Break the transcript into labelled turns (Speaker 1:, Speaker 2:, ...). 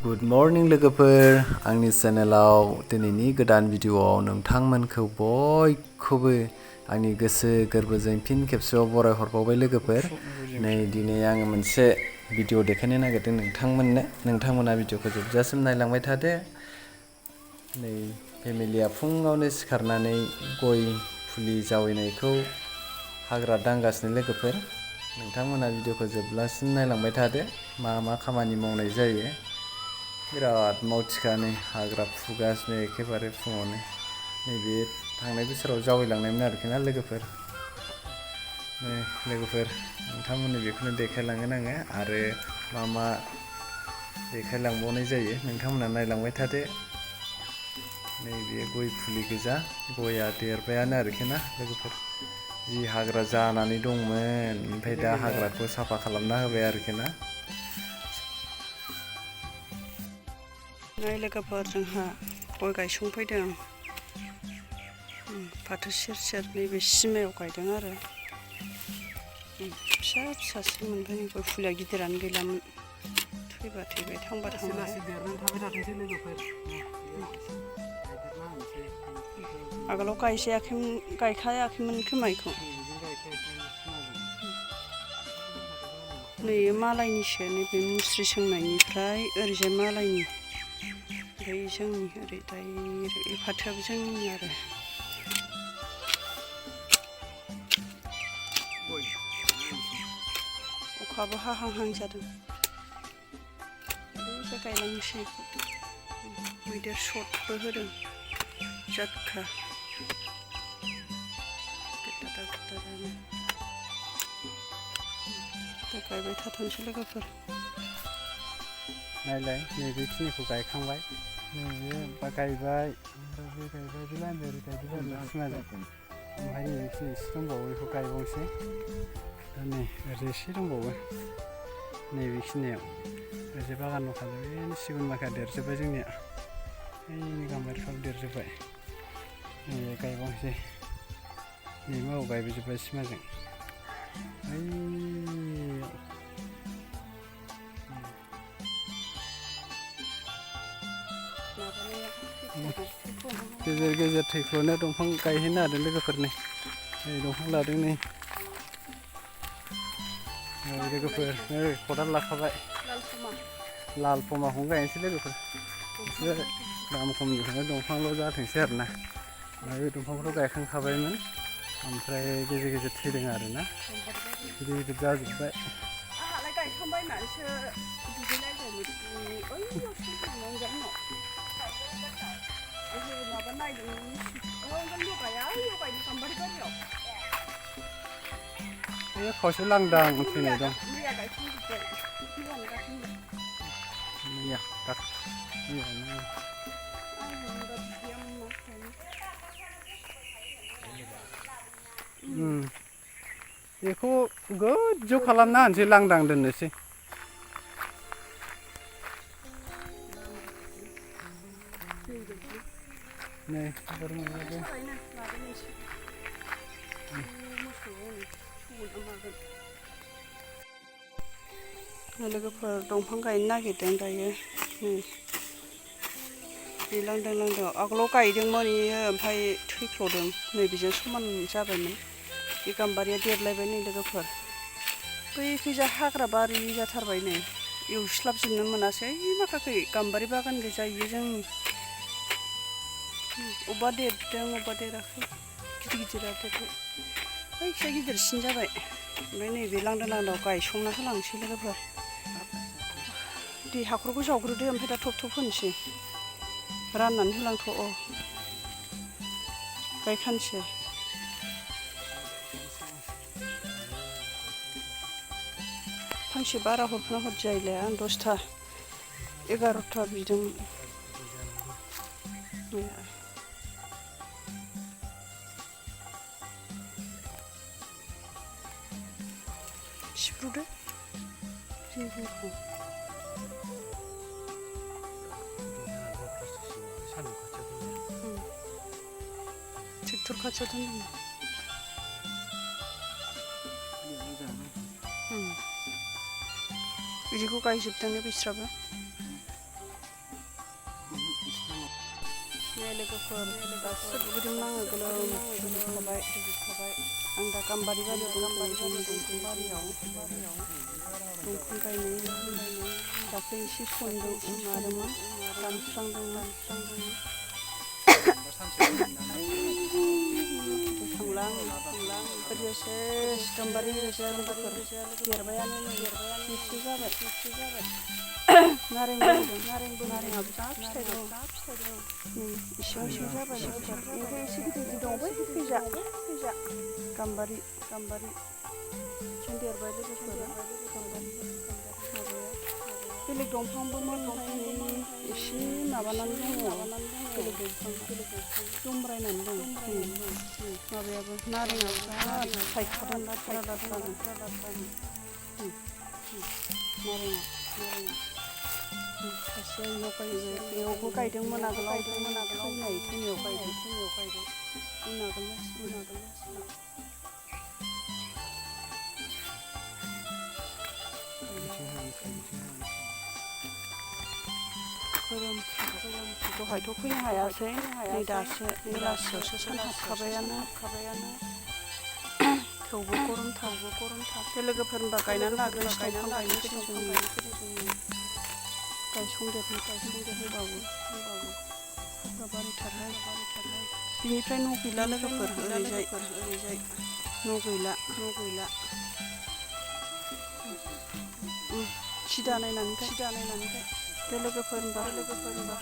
Speaker 1: good morning लोगोफोर आंनि चेनेलाव दिनैनि गोदान भिडिअआव नोंथांमोनखौ बयखौबो आंनि गोसो गोरबोजों फिन खेबसेयाव बरायहरबावबाय लोगोफोर नै दिनै आङो मोनसे भिडिअ देखायनो नागिरदों नोंथांमोना भिडिअखौ जोबजासिम नायलांबाय थादो नै फेमिलिया फुङावनो सिखारनानै गय फुलि जावैनायखौ हाग्रा दांगासिनो लोगोफोर नोंथांमोना भिडिअखौ जोबजासिम नायलांबाय थादो मा खामानि मावनाय जायो बिराद मावथिखानो हाग्रा फुगासिनो एखेबारे फुङावनो नैबे थांनाय बोसोराव जावैलांनायमोन आरोखि ना लोगोफोर नोंथांमोननो बेखौनो देखायलांगोन आङो आरो मा देखायलांबावनाय जायो नोंथांमोना नायलांबाय थादो नैबे गय फुलि गोजा गया देरबायानो आरोखि ना लोगोफोर जि हाग्रा जानानै दंमोन ओमफ्राय दा हाग्राखौ साफा खालामना होबाय आरोखि ना
Speaker 2: नै लोगोफोर जोंहा गय गायसंफैदों फाथो सेर नैबे सिमायाव गायदों आरो फिसासो मोनबाय गय फुलिया गिदिरानो गैलामोन थैबा थैबाय थांबा थांबाय आगोलाव गायखायाखैमोन खोमा इखौ नै मालायनिसो नैबे मुस्रि सोंनायनिफ्राय ओरैजाय मालायनि ओमफ्राय जोंनि ओरै दाइरेक्ट फाथोआबो जोंनि आरो अखाबो हाहां जादों ओरैजाय गायलांनोसै मैदेर सटबो होदों जादखा गोदादानो गायबाय थाथोंसै लोगोफोर
Speaker 3: नायलाय नैबेखिनिखौ गायखांबाय नैबे गायबाय ओमफ्राय बे लान्जारि गायबाय आरो सिमाजों ओमफ्राय नैबेखिनि एसे दंबावो बेखौ गायबावनोसै दा नै ओरै एसे दंबावो नैबेखिनियाव ओरैजाय बागान दंखाजोबो सिगुन माखा देरजोब्बाय जोंनिया ओइ गाम्बारिफ्राबो देरजोब्बाय नैबे गायबावनोसै नै माव गायबोजोब्बाय सिमाजों गेजेर गेजेर थैख्ल'नो दंफां गायहैनो नागिरदों लोगोफोरनि नै दंफां लादों नै लोगोफोर नै खदाल लाखाबाय लाल फमाखौनो गायनोसै लोगोफोर एसे दाम खमनिखौनो दंफांल' जाथोंसै आरोना बे दंफांखौथ' गायखांखाबायमोन ओमफ्राय गेजेर गेजेर थैदों आरोना गिदिर गिदिर जाजोब्बाय
Speaker 2: आंहालाय गायखांबाय होननानैसो माबा नायदों गाम्बारि बारियाव
Speaker 3: बे खावसे लांदां थैनाय दं
Speaker 2: मैया गायखांजोब्बाय
Speaker 3: बेखौ गोजौ खालामना होनोसै लांदां दोननोसै नै
Speaker 2: लोगोफोर दंफां गायनो नागिरदों दायो नै लांदां आगोलाव गायदोंमोन इयो ओमफ्राय थैख्ल'दों नैबेजों समान जाबायमोन बे गाम्बारिया देरलायबाय नै लोगोफोर बैखैजा हाग्रा बारि जाथारबाय नै एवस्लाबजोबनो मोनासै माखाखै गाम्बारि बागान गोजा इयो जोंनि अबेबा देरदों अबेबा देराखै गिदिरा देरबाय बैसा गिदिरसिन जाबाय ओमफ्राय नैबे लांदां गायसंना होलांसै लोगोफोर दै हाखरखौ जावग्रोदो ओमफ्राय दा थब होनोसै राननानै होलांथ' गायखानोसै फांसे बारा हरखोना हरजायोलाय आं 10था 11था बिदोंमोन सिफ्रुदो जिंखौ ट्रेक्टर खाथियाव दोनदों बिदिखौ गायजोबदोंनो बिस्राबो लोगोफोर गासिबो गुदुं नाङो गोलोम जोबखाबाय आं दा गाम्बारि बारियाव दंफां बारियाव दंफां गायनाय दाख्लै एसे सनदों मादोंमोन दानस्रांदोंमोन थांलां ओरैजायसो गाम्बारि लोगोफोर देरबायानो एसे जाबाय नारेंआबो जा फिथाइ दं इसिं जाबाय लोगोफोर ओमफ्राय एसे गिदिर दं बै फैजा गाम्बारि देरबाय लोगोफोरा बेलेग दंफांबोमोन ओमफ्राय एसे माबानानै दङ बेलेग दंफां जमब्रायनानै दं माबायाबो नारेंआबो जा थाइखादों नारेंआ खायसे बेयावबो गायदोंमोन आगोलाव थैनायाव गायदों उनाव दहायथ' फैनो हायासै नै दासो बेलासियावसो सान हाबखाबायानो थेवबो गरमथार बे लोगोफोर होनबा गायनानै लाग्रोनोसै दंफां गायनोसै गायसनदेरहोबावो बारिथारहाय बिनिफ्राय न' गैला लोगोफोर ओरैजाय न' गैला सि दानायनानै बे लोगोफोर होनबा